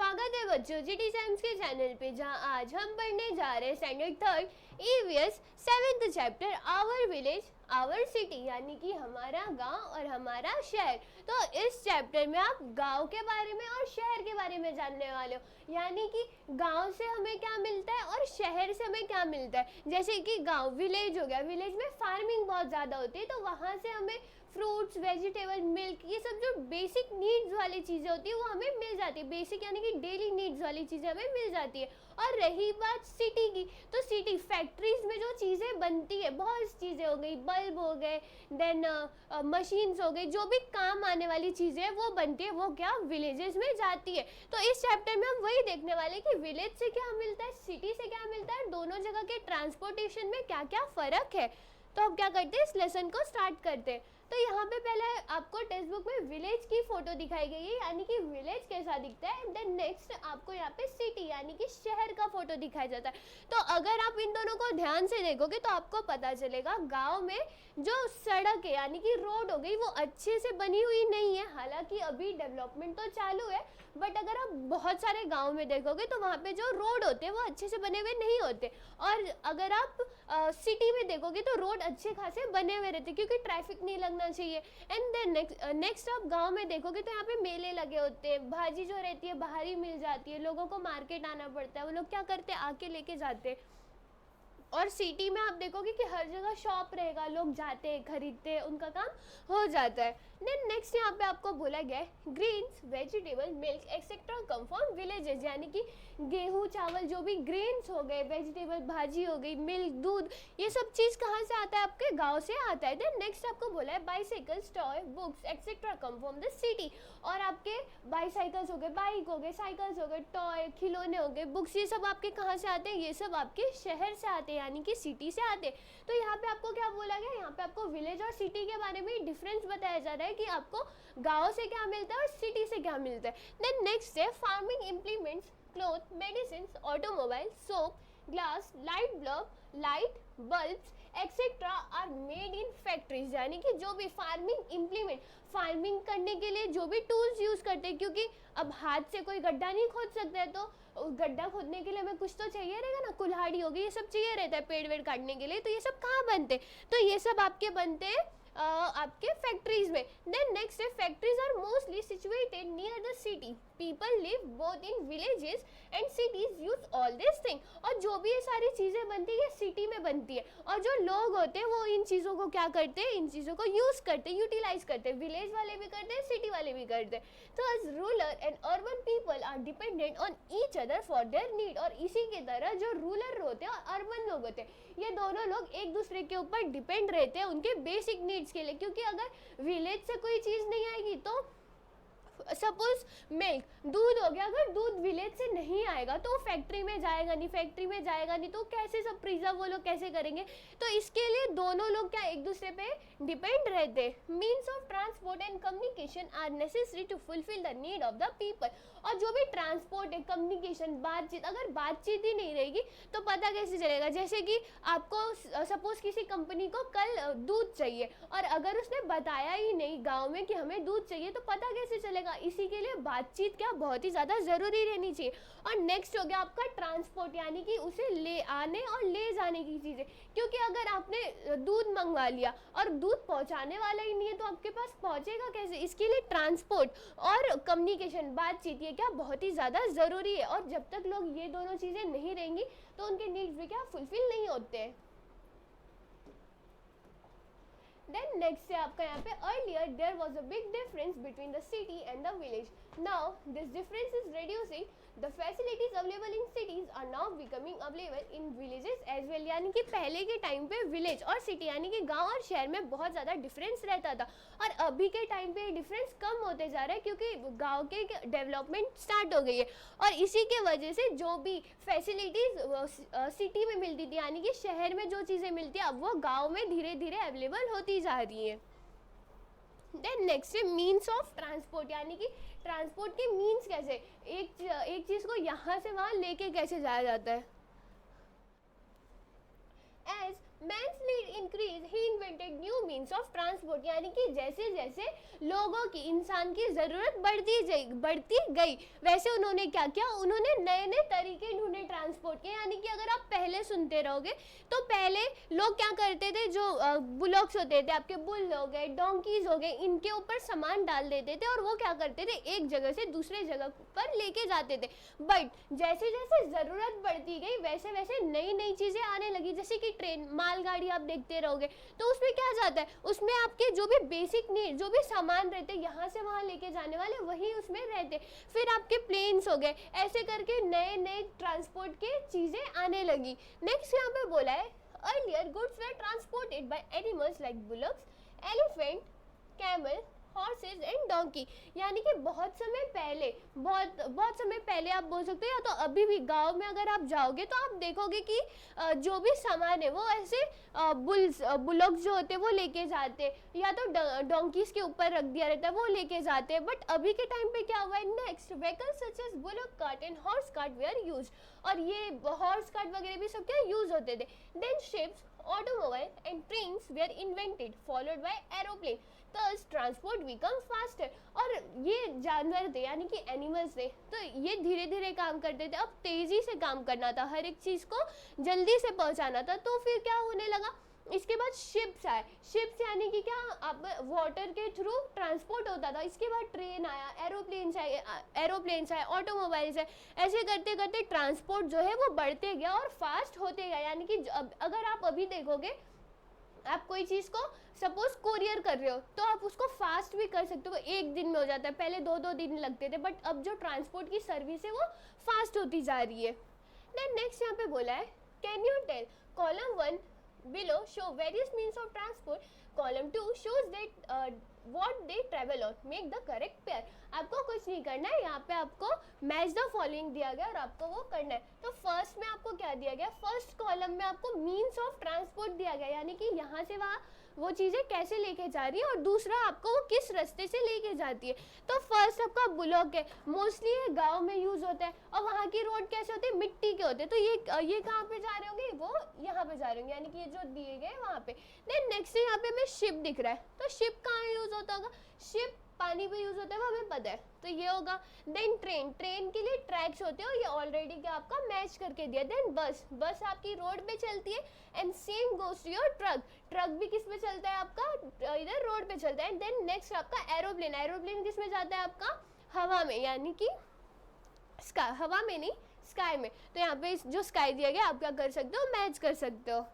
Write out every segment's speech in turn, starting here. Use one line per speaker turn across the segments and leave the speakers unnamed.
स्वागत है बच्चों जीटी साइंस के चैनल पे, जहां आज हम पढ़ने जा रहे हैं standard third EVS 7th chapter our village our city, यानी कि हमारा गांव और हमारा शहर। तो इस चैप्टर में आप गांव के बारे में और शहर के बारे में जानने वाले हो, यानी कि गांव से हमें क्या मिलता है और शहर से हमें क्या मिलता है। जैसे कि गांव विलेज हो गया, विलेज में फार्मिंग बहुत ज़्यादा होती है, तो वहाँ से हमें फ्रूट्स, वेजिटेबल, मिल्क, ये सब जो बेसिक नीड्स वाली चीज़ें होती है वो हमें मिल जाती है। बेसिक यानी कि डेली नीड्स वाली चीज़ें हमें मिल जाती है। और रही बात सिटी की, तो सिटी फैक्ट्रीज में जो चीज़ें बनती है, बहुत चीज़ें हो गई, बल्ब हो गए, देन मशीन्स हो गई, जो भी काम आने वाली चीज़ें वो बनती है, वो क्या विलेजेस में जाती है। तो इस चैप्टर में हम वही देखने वाले कि विलेज से क्या मिलता है, सिटी से क्या मिलता है, दोनों जगह के ट्रांसपोर्टेशन में क्या क्या फ़र्क है। तो अब क्या करते हैं, इस लेसन को स्टार्ट करते हैं। तो यहाँ पे पहले आपको टेक्स्ट बुक में विलेज की फोटो दिखाई गई है, यानी कि विलेज कैसा दिखता है। देन नेक्स्ट आपको यहाँ पे सिटी यानी कि शहर का फोटो दिखाया जाता है। तो अगर आप इन दोनों को ध्यान से देखोगे तो आपको पता चलेगा गांव में जो सड़क है यानी कि रोड हो गई वो अच्छे से बनी हुई नहीं है। हालांकि अभी डेवलपमेंट तो चालू है, बट अगर आप बहुत सारे गाँव में देखोगे तो वहाँ पे जो रोड होते हैं वो अच्छे से बने हुए नहीं होते। और अगर आप सिटी में देखोगे तो रोड अच्छे खासे बने हुए रहते, क्योंकि ट्रैफिक नहीं लगना चाहिए। एंड देन नेक्स्ट आप गांव में देखोगे तो यहाँ पे मेले लगे होते हैं, भाजी जो रहती है बाहर ही मिल जाती है, लोगों को मार्केट आना पड़ता है, वो लोग क्या करते हैं आके लेके जाते हैं। और सिटी में आप देखोगे कि हर जगह शॉप रहेगा, लोग जाते हैं खरीदते हैं, उनका काम हो जाता है। देन नेक्स्ट यहाँ पे आपको बोला गया है grains, vegetable, milk etcetera come from villages, यानी कि गेहूँ चावल जो भी ग्रेन्स हो गए, वेजिटेबल भाजी हो गई, मिल्क दूध, ये सब चीज़ कहाँ से आता है, आपके गाँव से आता है। देन नेक्स्ट आपको बोला है bicycles, toy, books etcetera come from the city, और आपके बाईसाइकिल्स हो गए, बाइक हो गए, साइकिल्स हो गए, टॉय खिलौने हो गए, बुक्स, ये सब आपके कहाँ से आते हैं, ये सब आपके शहर से आते हैं, यानी कि सिटी से आते। तो यहाँ पे आपको क्या बोला गया, यहाँ पे आपको विलेज और सिटी के बारे में डिफरेंस बताया जा रहा है कि आपको गांव से क्या मिलता है और सिटी से क्या मिलता है। देन नेक्स्ट है farming implements, cloth, medicine, automobile, soap, glass, light bulbs etcetera are made in factories, यानी कि जो भी फार्मिंग इम्प्लीमेंट, फार्मिंग करने के लिए जो भी टूल्स यूज करते हैं, क्योंकि अब हाथ से कोई गड्ढा नहीं खोद सकता है, तो गड्ढा खोदने के लिए हमें कुछ तो चाहिए रहेगा ना, कुल्हाड़ी होगी, ये सब चाहिए रहता है पेड़ वेड़ काटने के लिए। तो ये सब कहाँ बनते, तो ये सब आपके बनते हैं आपके फैक्ट्रीज में। देन नेक्स्ट है factories are mostly situated near the city, people live both in villages and cities use all this thing, और जो भी ये सारी चीज़ें बनती है ये सिटी में बनती है, और जो लोग होते हैं वो इन चीज़ों को क्या करते हैं, इन चीज़ों को यूज़ करते हैं, यूटिलाइज करते हैं, विलेज वाले भी करते हैं, सिटी वाले भी करते हैं। तो as rural and urban people are dependent on each other for their need, और इसी की तरह जो रूरल होते हैं और अर्बन लोग होते हैं ये दोनों लोग एक दूसरे के ऊपर डिपेंड रहते हैं उनके बेसिक नीड्स के लिए। क्योंकि अगर विलेज से कोई चीज़ नहीं आएगी, तो सपोज मिल्क, दूध हो गया, अगर दूध विलेज से नहीं आएगा तो फैक्ट्री में जाएगा नहीं, फैक्ट्री में जाएगा नहीं तो कैसे सब प्रिजर्व वो लोग कैसे करेंगे। तो इसके लिए दोनों लोग क्या एक दूसरे पे डिपेंड रहते। Means of transport and communication are necessary to fulfil the need of the people, और जो भी ट्रांसपोर्ट है, कम्युनिकेशन, बातचीत, अगर बातचीत ही नहीं रहेगी तो पता कैसे चलेगा। जैसे कि आपको सपोज किसी कंपनी को कल दूध चाहिए, और अगर उसने बताया ही नहीं गाँव में कि हमें दूध चाहिए, तो पता कैसे चलेगा। इसी के लिए बातचीत क्या बहुत ही ज़्यादा ज़रूरी रहनी चाहिए। और नेक्स्ट हो गया आपका ट्रांसपोर्ट, यानी कि उसे ले आने और ले जाने की चीज़ें, क्योंकि अगर आपने दूध मंगवा लिया और दूध पहुंचाने वाला ही नहीं है तो आपके पास पहुंचेगा कैसे। इसके लिए ट्रांसपोर्ट और कम्युनिकेशन, बातचीत, ये क्या बहुत ही ज़्यादा ज़रूरी है, और जब तक लोग ये दोनों चीज़ें नहीं रहेंगी तो उनके नीड्स भी क्या फुलफिल नहीं होते हैं। देन नेक्स्ट है आपका यहाँ पे earlier there was a big difference between the city and the village, now this difference is reducing, the facilities available in cities are now becoming available in villages as well, यानी कि पहले के time पे village और city यानी कि गांव और शहर में बहुत ज़्यादा डिफरेंस रहता था, और अभी के टाइम पे डिफरेंस कम होते जा रहा है क्योंकि गाँव के डेवलपमेंट स्टार्ट हो गई है, और इसी के वजह से जो भी फैसिलिटीज़ सिटी में मिलती थी यानी कि शहर में जो चीज़ें मिलती है अब वो गाँव में धीरे धीरे अवेलेबल होती जा रही है। देन नेक्स्ट है मीन्स ऑफ ट्रांसपोर्ट, यानी कि ट्रांसपोर्ट के मीन्स कैसे, एक चीज़ को यहाँ से वहाँ लेके कैसे जाया जाता है। As man's need increase he invented new means of transport, यानी कि जैसे जैसे लोगों की, इंसान की ज़रूरत बढ़ती गई वैसे उन्होंने क्या किया, उन्होंने नए नए तरीके ढूंढे ट्रांसपोर्ट के। यानी कि अगर आप पहले सुनते रहोगे तो पहले लोग क्या करते थे, जो बुलॉक्स होते थे, आपके बुल हो गए, डोंकीज हो गए, इनके ऊपर सामान डाल देते थे और वो क्या करते थे, एक जगह से दूसरे जगह पर लेके जाते थे। बट जैसे जैसे ज़रूरत बढ़ती गई वैसे वैसे नई नई चीज़ें आने लगी, जैसे कि ट्रेन, मालगाड़ी आप देखते रहोगे तो उसमें क्या जाता है, उसमें आपके जो भी बेसिक नीड, जो भी सामान रहते यहाँ से वहाँ लेके जाने वाले वही उसमें रहते। फिर आपके प्लेन्स हो गए, ऐसे करके नए नए ट्रांसपोर्ट के चीज़ें आने लगी। नेक्स्ट यहाँ पे बोला है earlier goods were transported by animals like bullocks, elephant, camel, horses and donkey. यानी कि बहुत समय पहले आप बोल सकते हो, या तो अभी भी गांव में अगर आप जाओगे तो आप देखोगे कि जो भी सामान है वो ऐसे बुलॉक्स जो होते हैं वो लेके जाते, या तो डोंकीज के ऊपर रख दिया रहता है वो लेके जाते। बट अभी के टाइम पे क्या हुआ है, next vehicles such as bullock cart and horse cart were used, और ये हॉर्स कार्ट वगैरह भी सब क्या यूज होते थे। Then ships, automobile and trains were invented followed by aeroplane, thus transport become faster. और ये जानवर थे यानी कि एनिमल्स थे, तो ये धीरे धीरे काम करते थे, अब तेजी से काम करना था, हर एक चीज़ को जल्दी से पहुंचाना था। तो फिर क्या होने लगा, इसके बाद शिप्स आए। शिप्स यानी कि क्या, अब वाटर के थ्रू ट्रांसपोर्ट होता था। इसके बाद ट्रेन आया, एरोप्लेन्स आए, ऑटोमोबाइल्स आए, ऐसे करते करते ट्रांसपोर्ट जो है वो बढ़ते गया और फास्ट होते गया। यानी कि अगर आप अभी देखोगे, आप कोई चीज़ को सपोज कोरियर कर रहे हो तो आप उसको फास्ट भी कर सकते हो, एक दिन में हो जाता है, पहले 2-2 दिन लगते थे, बट अब जो ट्रांसपोर्ट की सर्विस है वो फास्ट होती जा रही है। देन नेक्स्ट यहाँ पे बोला है can you tell, column 1 below show various means of transport, column 2 shows that what they travel on, make the correct pair। आपको कुछ नहीं करना है, यहाँ पे आपको मैच द फॉलोइंग दिया गया और आपको वो करना है। तो फर्स्ट में आपको क्या दिया गया, फर्स्ट कॉलम में आपको मीन्स ऑफ ट्रांसपोर्ट दिया गया, यानी कि यहाँ से वहाँ वो चीज़ें कैसे लेके जा रही है, और दूसरा आपको वो किस रास्ते से लेके जाती है। तो फर्स्ट आपका बुलॉक है, मोस्टली ये गांव में यूज़ होता है, और वहाँ की रोड कैसे होते हैं, मिट्टी के होते हैं। तो ये कहाँ पे जा रहे होंगे, वो यहाँ पे जा रहे होंगे, यानी कि ये जो दिए गए वहाँ पे। देन नेक्स्ट यहाँ पे हमें शिप दिख रहा है, तो शिप कहाँ यूज़ होता होगा, शिप पानी पे यूज़ होता है, वो हमें पता है, तो ये होगा। देन ट्रेन के लिए ट्रैक्स होते हैं, और ये ऑलरेडी क्या आपका मैच करके दिया। देन बस आपकी रोड पे चलती है, and same goes to your truck भी किस पे चलता है आपका, इधर रोड पे चलता है। देन नेक्स्ट आपका एरोप्लेन किस में जाता है आपका, हवा में, यानी कि स्काई, हवा में नहीं स्काई में। तो यहाँ पे जो स्काई दिया गया आप क्या कर सकते हो, मैच कर सकते हो।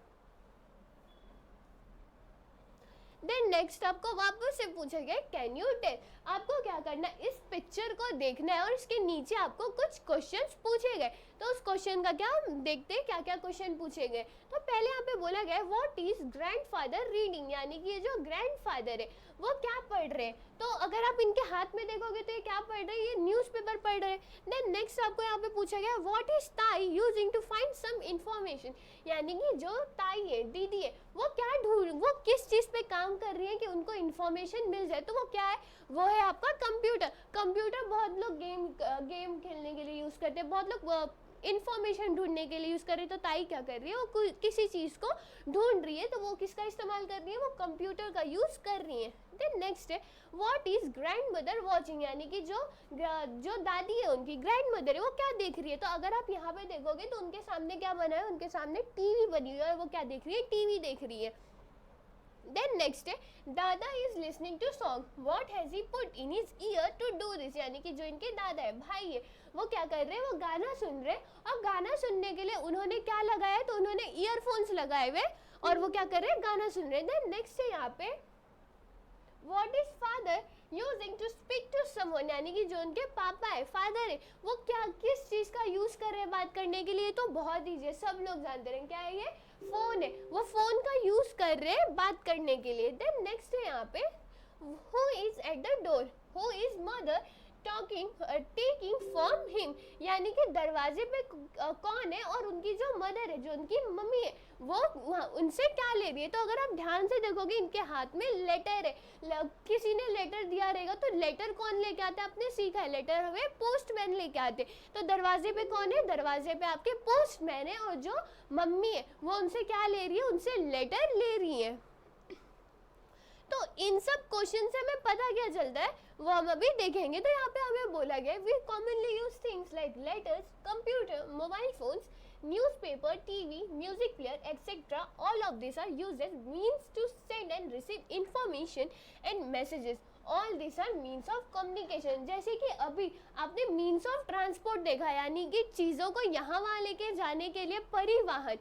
देन नेक्स्ट आपको वापस से पूछा गया कैन यू टेल, आपको क्या करना है, इस पिक्चर को देखना है और इसके नीचे आपको कुछ क्वेश्चंस पूछे गए। तो उस क्वेश्चन का क्या हम देखते हैं, क्या क्या क्वेश्चन पूछे गए। तो पहले यहाँ पे बोला गया व्हाट इज ग्रैंडफादर रीडिंग, यानी कि ये जो ग्रैंडफादर है वो क्या पढ़ रहे हैं। तो अगर आप इनके हाथ में देखोगे तो ये क्या पढ़ रहे हैं, ये न्यूज़पेपर पढ़ रहे हैं। देन नेक्स्ट आपको यहाँ पे पूछा गया what is Tai using to find some information, यानी कि जो ताई है, दीदी है, वो किस चीज़ पे काम कर रही है कि उनको इन्फॉर्मेशन मिल जाए। तो वो क्या है, वो है आपका कंप्यूटर। बहुत लोग गेम खेलने के लिए यूज़ करते हैं, बहुत लोग इन्फॉर्मेशन ढूंढने के लिए यूज़ कर रही है। तो ताई क्या कर रही है, वो किसी चीज़ को ढूंढ रही है, तो वो किसका इस्तेमाल कर रही है, वो कंप्यूटर का यूज़ कर रही है। देन नेक्स्ट है what is grand mother watching, यानी कि जो दादी है, उनकी ग्रैंड मदर है, वो क्या देख रही है। तो अगर आप यहाँ पे देखोगे तो उनके सामने क्या बना है, उनके सामने टीवी बनी हुई है, और वो क्या देख रही है, टीवी देख रही है। देन नेक्स्ट है Dada is listening to song, what has he put in his ear to do this, यानी कि जो इनके दादा है, भाई है, वो क्या कर रहे हैं, वो गाना सुन रहे हैं, और गाना सुनने के लिए उन्होंने क्या लगाया है, तो उन्होंने ईयरफोन्स लगाए हुए और वो क्या कर रहे हैं, गाना सुन रहे हैं। देन नेक्स्ट है यहाँ पे what is father using to speak to someone, यानी कि जो उनके पापा है, फादर है, वो क्या किस चीज़ का यूज़ कर रहे हैं बात करने के लिए। तो बहुत ईजी है, सब लोग जानते हैं क्या है, ये फ़ोन है, वो फ़ोन का यूज़ कर रहे हैं बात करने के लिए। देन नेक्स्ट है यहाँ पे who is at the door, who is mother taking from him, knocking, यानी कि दरवाजे पे कौन है और उनकी जो मदर है, जो उनकी मम्मी है, वो उनसे क्या ले रही है। तो अगर आप ध्यान से देखोगे इनके हाथ में लेटर है, किसी ने लेटर दिया रहेगा, तो लेटर कौन लेके आता है, आपने सीखा है लेटर हमें पोस्टमैन लेके आते। तो दरवाजे पे कौन है, दरवाजे पे आपके पोस्टमैन है, और जो मम्मी है वो उनसे क्या ले रही है, उनसे लेटर ले रही है। तो इन सब क्वेश्चन से हमें पता क्या चलता है वो हम अभी देखेंगे। तो यहाँ पे हमें बोला गया we commonly use things like letters, computer, mobile phones, newspaper, TV, music player, etc. All of these are used as means to send and receive information and messages. All these are means of communication. जैसे कि अभी आपने means of transport देखा, यानी कि चीज़ों को यहाँ वहाँ लेके जाने के लिए परिवहन,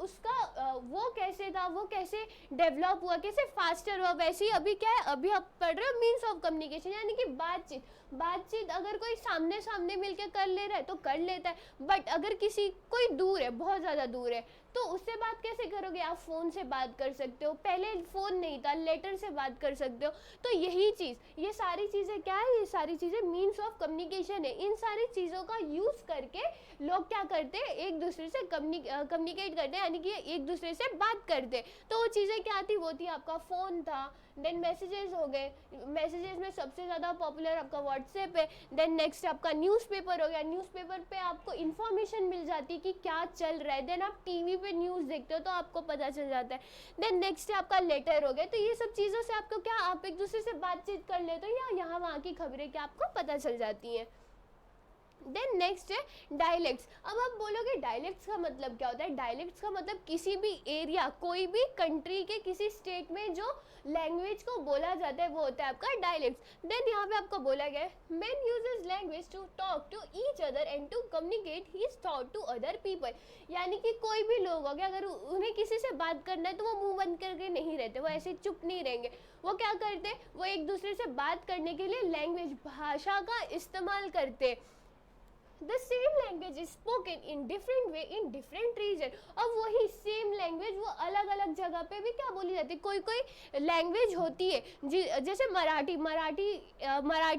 उसका वो कैसे था, वो कैसे डेवलप हुआ, कैसे फास्टर हुआ। वैसे ही अभी क्या है, अभी आप पढ़ रहे हो मीन्स ऑफ कम्युनिकेशन, यानी कि बातचीत अगर कोई सामने सामने मिलके कर ले रहा है तो कर लेता है, बट अगर कोई दूर है, बहुत ज़्यादा दूर है, तो उससे बात कैसे करोगे, आप फ़ोन से बात कर सकते हो। पहले फ़ोन नहीं था, लेटर से बात कर सकते हो। तो यही चीज़, ये सारी चीज़ें क्या है, ये सारी चीज़ें मीन्स ऑफ कम्युनिकेशन है। इन सारी चीज़ों का यूज़ करके लोग क्या करते हैं, एक दूसरे से कम्युनिकेट करते हैं, यानी कि एक दूसरे से बात करते। तो वो चीज़ें क्या थी, वो थी आपका फ़ोन था, देन मैसेजेस हो गए, मैसेजेस में सबसे ज़्यादा पॉपुलर आपका व्हाट्सएप है। देन नेक्स्ट आपका न्यूज़पेपर हो गया, न्यूज़पेपर पे आपको इन्फॉर्मेशन मिल जाती है कि क्या चल रहा है। देन आप टीवी पे न्यूज़ देखते हो तो आपको पता चल जाता है। देन नेक्स्ट आपका लेटर हो गया। तो ये सब चीज़ों से आपको क्या, आप एक दूसरे से बातचीत कर लेते हो या यहाँ वहाँ की खबरें क्या आपको पता चल जाती हैं। देन नेक्स्ट है डायलेक्ट्स। अब आप बोलोगे डायलेक्ट्स का मतलब क्या होता है। डायलेक्ट्स का मतलब किसी भी एरिया, कोई भी कंट्री के किसी स्टेट में जो लैंग्वेज को बोला जाता है वो होता है आपका डायलेक्ट्स। देन यहाँ पे आपको बोला गया है man uses language to talk to each other and to communicate his thought to other people, यानी कि कोई भी लोग हो गए, अगर उन्हें किसी से बात करना है तो वो मुंह बंद करके नहीं रहते, वो ऐसे चुप नहीं रहेंगे। वो क्या करते, वो एक दूसरे से बात करने के लिए लैंग्वेज, भाषा का इस्तेमाल करते। The same language is spoken in different way in different region। अब वही सेम लैंग्वेज वो अलग अलग जगह पे भी क्या बोली जाती है। कोई लैंग्वेज होती है जैसे मराठी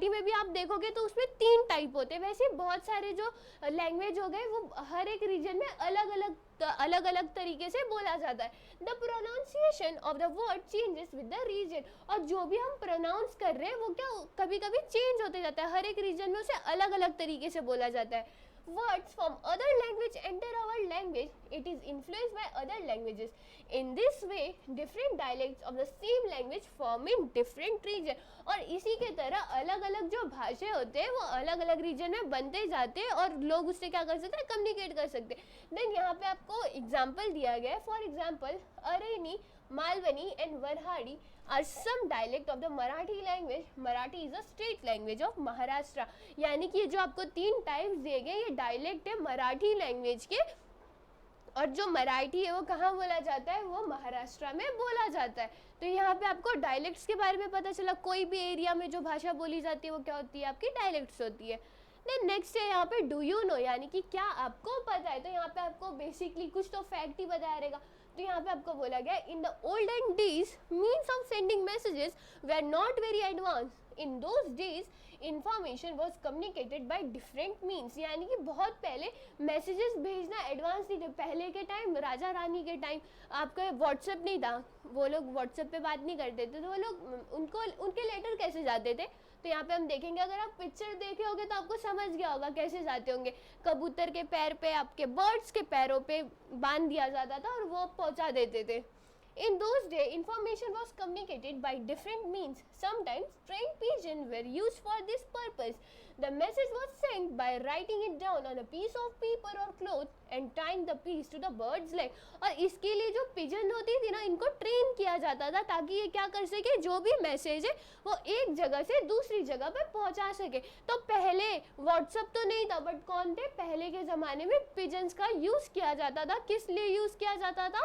में भी आप देखोगे तो उसमें 3 टाइप होते हैं। वैसे बहुत सारे जो लैंग्वेज हो गए वो हर एक रीजन में अलग अलग तरीके से बोला जाता है। The pronunciation of the word changes with the region. और जो भी हम प्रोनाउंस कर रहे हैं वो क्या कभी कभी चेंज होते जाता है, हर एक रीजन में उसे अलग अलग तरीके से बोला जाता है। Words from other language enter our language. It is influenced by other languages. In this way, different dialects of the same language form in different region। और इसी के तरह अलग अलग जो भाषाएं होते हैं वो अलग अलग रीजन में बनते जाते हैं और लोग उससे क्या कर सकते हैं, कम्युनिकेट कर सकते हैं। देन यहाँ पे आपको एग्जाम्पल दिया गया है। For example Ahirani, Malvani and Varhadi are some dialect of the Marathi language। Marathi is a state language of Maharashtra। यानी कि जो आपको 3 टाइप्स दिए गए ये डायलेक्ट है मराठी लैंग्वेज के, और जो मराठी है वो कहाँ बोला जाता है, वो महाराष्ट्र में बोला जाता है। तो यहाँ पे आपको डायलेक्ट्स के बारे में पता चला, कोई भी एरिया में जो भाषा बोली जाती है वो क्या होती है, आपकी डायलेक्ट्स होती है। देन नेक्स्ट है यहाँ पे डू यू नो, यानी कि क्या आपको पता है। तो यहाँ पे आपको बेसिकली कुछ तो फैक्ट ही बताया रहेगा। तो यहाँ पे आपको बोला गया in the olden days means of sending messages were not very advance. In those days information was communicated by different means. यानी कि बहुत पहले मैसेजेस भेजना एडवांस नहीं थे। पहले के टाइम, राजा रानी के टाइम आपका व्हाट्सएप नहीं था, वो लोग व्हाट्सएप पे बात नहीं करते थे, तो वो लोग उनके लेटर कैसे जाते थे। तो यहाँ पे हम देखेंगे, अगर आप पिक्चर देखे होंगे तो आपको समझ गया होगा कैसे जाते होंगे। कबूतर के पैर पे, आपके बर्ड्स के पैरों पे बांध दिया जाता था और वो पहुंचा देते थे। In those days, information was communicated by different means. Sometimes trained pigeons were used for this purpose. The message was sent by writing it down on a piece of paper or cloth and tying the piece to the bird's leg। और इसके लिए जो pigeon होती थी ना, इनको train किया जाता था ताकि ये क्या कर सके, जो भी मैसेज है वो एक जगह से दूसरी जगह पे पहुंचा सके। तो पहले व्हाट्सएप तो नहीं था, बट कौन थे, पहले के ज़माने में पिजन्स का यूज़ किया जाता था। किस लिए यूज़ किया जाता था,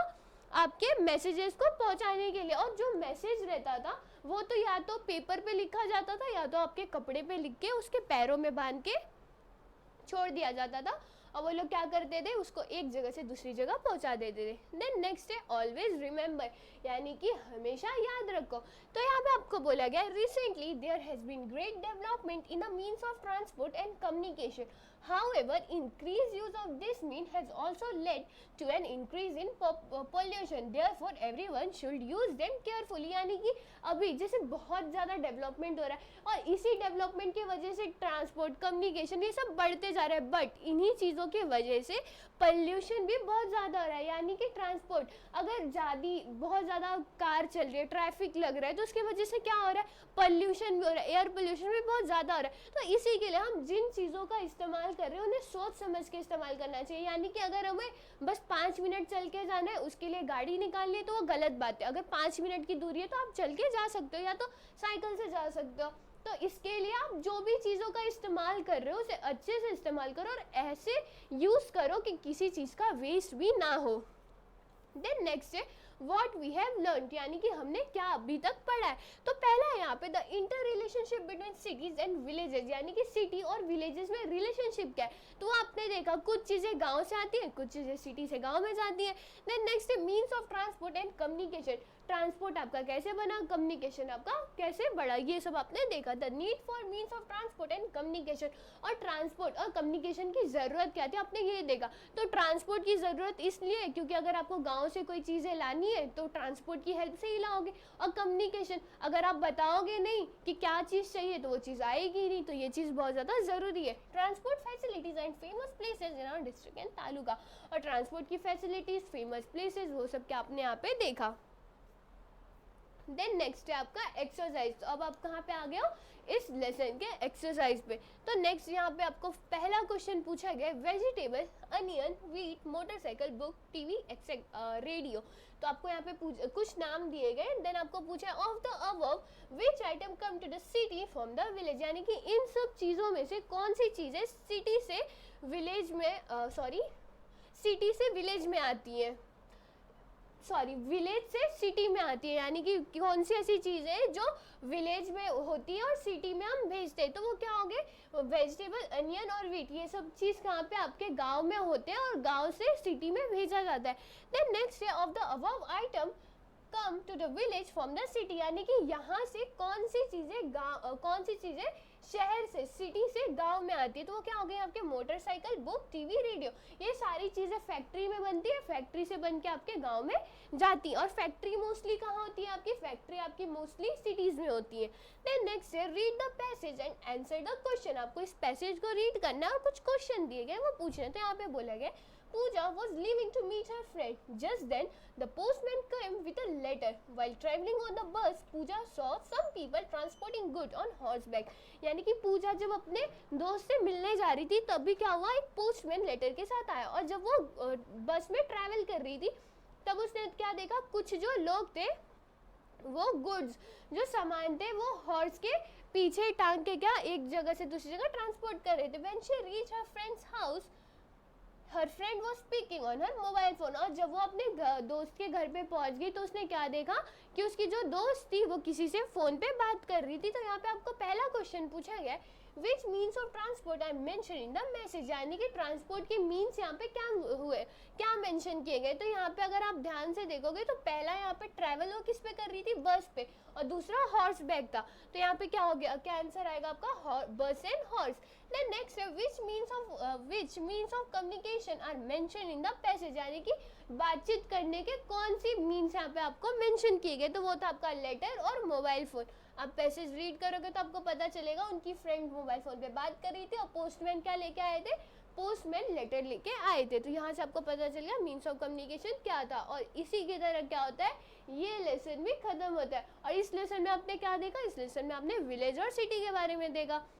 आपके मैसेजेस को पहुंचाने के लिए। और जो मैसेज रहता था वो तो या तो पेपर पे लिखा जाता था या तो आपके कपड़े पे लिख के उसके पैरों में बांध के छोड़ दिया जाता था। और वो लोग क्या करते थे, उसको एक जगह से दूसरी जगह पहुंचा देते थे। देन नेक्स्ट है ऑलवेज रिमेंबर, यानी कि हमेशा याद रखो। तो यहाँ पे आपको बोला गया recently there has been great development in the means of transport and communication, however increased use of this mean has also led to an increase in pollution, therefore everyone should use them carefully। यानी कि अभी जैसे बहुत ज़्यादा development हो रहा है और इसी डेवलपमेंट की वजह से ट्रांसपोर्ट कम्युनिकेशन ये सब बढ़ते जा रहा है, बट इन्हीं चीज़ों की वजह से पॉल्यूशन भी बहुत ज़्यादा हो रहा है। यानी कि ट्रांसपोर्ट अगर बहुत ज़्यादा कार चल रही है, ट्रैफिक लग रहा है, तो उसकी वजह से क्या हो रहा है, पॉल्यूशन भी हो रहा है, एयर पॉल्यूशन भी बहुत ज़्यादा हो रहा है। तो इसी के लिए हम जिन चीज़ों का इस्तेमाल कर रहे हैं उन्हें सोच समझ के इस्तेमाल करना चाहिए। यानी कि अगर हमें बस 5 मिनट चल के जाना है, उसके लिए गाड़ी निकालनी है, तो वो गलत बात है। अगर 5 मिनट की दूरी है तो आप चल के जा सकते हो या तो साइकिल से जा सकते हो। तो इसके लिए आप जो भी चीज़ों का इस्तेमाल कर रहे हो उसे अच्छे से इस्तेमाल करो और ऐसे यूज़ करो कि किसी चीज़ का वेस्ट भी ना हो। देन नेक्स्ट है वॉट वी हैव लर्न, यानी कि हमने क्या अभी तक पढ़ा है। तो पहला है यहाँ पे the inter relationship between cities and villages, यानी कि सिटी और विलेजेस में रिलेशनशिप क्या है। तो आपने देखा कुछ चीज़ें गांव से आती हैं, कुछ चीज़ें सिटी से गांव में जाती हैं। देन नेक्स्ट है means of transport and communication, transport आपका कैसे बना, कम्युनिकेशन आपका कैसे बढ़ा, ये सब आपने देखा। The need for means of transport and communication, और ट्रांसपोर्ट और कम्युनिकेशन की ज़रूरत क्या थी आपने ये देखा। तो ट्रांसपोर्ट की ज़रूरत इसलिए है क्योंकि अगर आपको गांव से कोई चीज़ें लानी है तो ट्रांसपोर्ट की हेल्प से ही लाओगे। और कम्युनिकेशन, अगर आप बताओगे नहीं कि क्या चीज़ चाहिए तो वो चीज़ आएगी नहीं, तो ये चीज़ बहुत ज़्यादा ज़रूरी है। Transport facilities and famous places in our district and taluka, और ट्रांसपोर्ट की फैसिलिटीज़, फेमस प्लेसेज, वो सब क्या आपने यहाँ पे देखा। देन नेक्स्ट है आपका एक्सरसाइज। तो अब आप कहाँ पे आ गए हो, इस लेसन के एक्सरसाइज पे। तो नेक्स्ट यहाँ पे आपको पहला क्वेश्चन पूछा गया vegetable, onion, wheat, motorcycle, book, TV, radio. तो आपको यहाँ पे कुछ नाम दिए गए। देन आपको पूछा of the above which item come to the city from the village, यानी कि इन सब चीज़ों में से कौन सी चीज़ें सिटी से विलेज में सिटी से विलेज में आती है, विलेज से सिटी में आती है। यानी कि कौन सी ऐसी चीज़ है जो विलेज में होती है और सिटी में हम भेजते हैं। तो वो क्या हो गए, वेजिटेबल, अनियन और व्हीट, ये सब चीज़ कहाँ पे आपके गांव में होते हैं और गांव से सिटी में भेजा जाता है। देन नेक्स्ट है of the above item come to the village from the city, यानी कि यहाँ से कौन सी चीज़ें शहर से, सिटी से गांव में आती है। तो वो क्या हो गया आपके मोटरसाइकिल, बुक, टीवी, रेडियो, ये सारी चीज़ें फैक्ट्री में बनती है, फैक्ट्री से बन के आपके गांव में जाती है। और फैक्ट्री मोस्टली कहाँ होती है आपकी, फैक्ट्री आपकी मोस्टली सिटीज़ में होती है। देन नेक्स्ट है read the passage and answer the question, आपको इस पैसेज को रीड करना है और कुछ क्वेश्चन दिए गए वो पूछना है। तो यहाँ पे बोला गया Pooja was leaving to meet her friend. Just then, the postman came with a letter. While traveling on the bus, Pooja saw some people transporting goods on horseback. यानी कि पूजा जब अपने दोस्त से मिलने जा रही थी तभी क्या हुआ, एक पोस्टमैन लेटर के साथ आया। और जब वो बस में ट्रैवल कर रही थी तब उसने क्या देखा, कुछ जो लोग थे वो गुड्स, जो सामान थे वो हॉर्स के पीछे टांग के क्या एक जगह से दूसरी जगह ट्रांसपोर्ट कर रहे थे। When she reached her friend's house, her friend वो speaking on her mobile phone, और जब वो अपने दोस्त के घर पे पहुंच गई तो उसने क्या देखा कि उसकी जो दोस्त थी वो किसी से फ़ोन पे बात कर रही थी। तो यहाँ पे आपको पहला क्वेश्चन पूछा गया है which means of transport I mention in the message, यानी कि ट्रांसपोर्ट के मीन्स यहाँ पे क्या हुए, क्या मेंशन किए गए। तो यहाँ पे अगर आप ध्यान से देखोगे तो पहला यहाँ पे ट्रैवल वो किस पे कर रही थी, बस पे, और दूसरा हॉर्स बैग था। तो यहाँ पे क्या हो गया, क्या आंसर आएगा आपका, बस एंड हॉर्स। देन नेक्स्ट है which means of communication are mention in the passage, यानी कि बातचीत करने के कौन सी मीन्स यहाँ पे आपको मेंशन किए गए। तो वो था आपका लेटर और मोबाइल फ़ोन। आप पैसेज रीड करोगे तो आपको पता चलेगा उनकी फ्रेंड मोबाइल फ़ोन पे बात कर रही थी और पोस्टमैन क्या लेके आए थे, पोस्टमैन लेटर लेके आए थे। तो यहाँ से आपको पता चल गया मीन्स ऑफ कम्युनिकेशन क्या था। और इसी की तरह क्या होता है, ये लेसन भी खत्म होता है। और इस लेसन में आपने क्या देखा, इस लेसन में आपने विलेज और सिटी के बारे में देखा।